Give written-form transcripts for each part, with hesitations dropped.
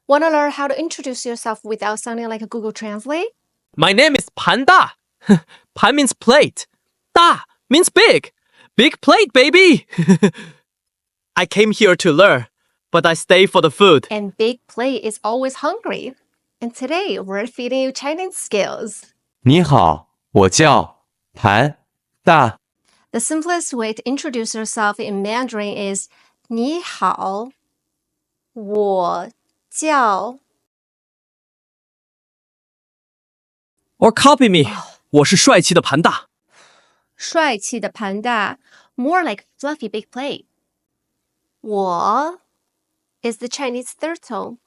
Want to learn how to introduce yourself without sounding like a Google Translate? My name is Panda. Pan means plate. Da means big. Big plate, baby. I came here to learn, but I stay for the food. And big plate is always hungry. And today we're feeding you Chinese skills. 你好，我叫谭大。 The simplest way to introduce yourself in Mandarin is 你好，我叫 Or copy me. 我是帅气的盘大。帅气的盘大, more like fluffy big plate. 我 is the Chinese third tone.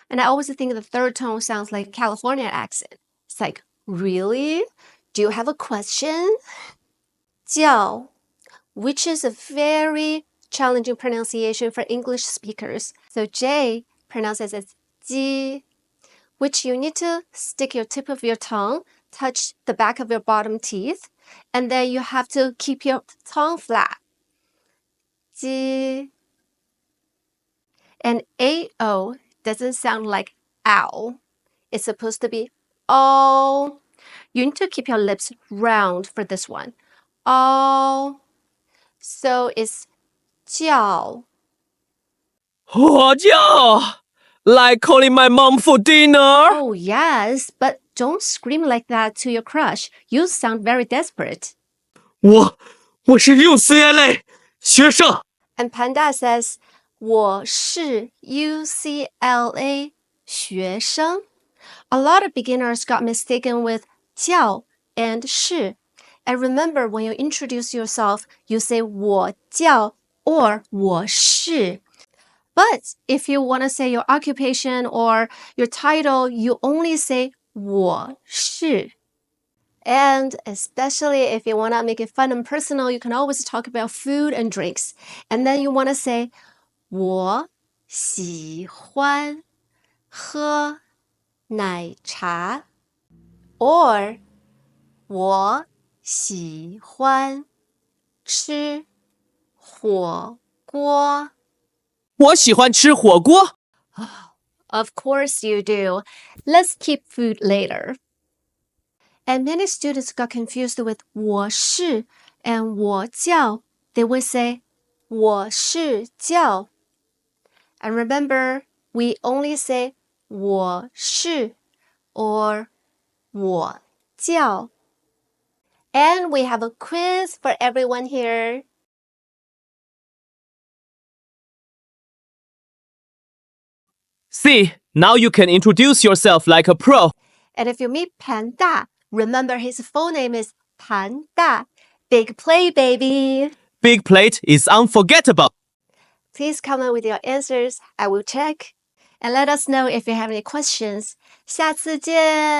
And I always think the third tone sounds like California accent. It's like, really? Do you have a question? 叫, which is a very challenging pronunciation for English speakers. So J pronounces as ji, which you need to stick your tip of your tongue, touch the back of your bottom teeth, and then you have to keep your tongue flat. Ji. And AO doesn't sound like ow. It's supposed to be oh. You need to keep your lips round for this one. Oh. So it's 叫. 我叫 Like calling my mom for dinner. Oh, yes, but don't scream like that to your crush. You sound very desperate. 我是 UCLA 学生。 And Panda says, 我是 UCLA 学生. A lot of beginners got mistaken with 叫 and 是. And remember, when you introduce yourself, you say 我叫 or 我是. But if you want to say your occupation or your title, you only say 我是. And especially if you want to make it fun and personal, you can always talk about food and drinks. And then you want to say 我喜欢喝奶茶 or 我喜欢吃火锅. 我喜欢吃火锅。 Of course you do. Let's keep food later. And many students got confused with 我是 and 我叫. They would say 我是叫. And remember, we only say 我是 or 我叫. And we have a quiz for everyone here. See, now you can introduce yourself like a pro. And if you meet Panda, remember his full name is Panda. Big play, baby. Big plate is unforgettable. Please comment with your answers. I will check. And let us know if you have any questions. 下次见!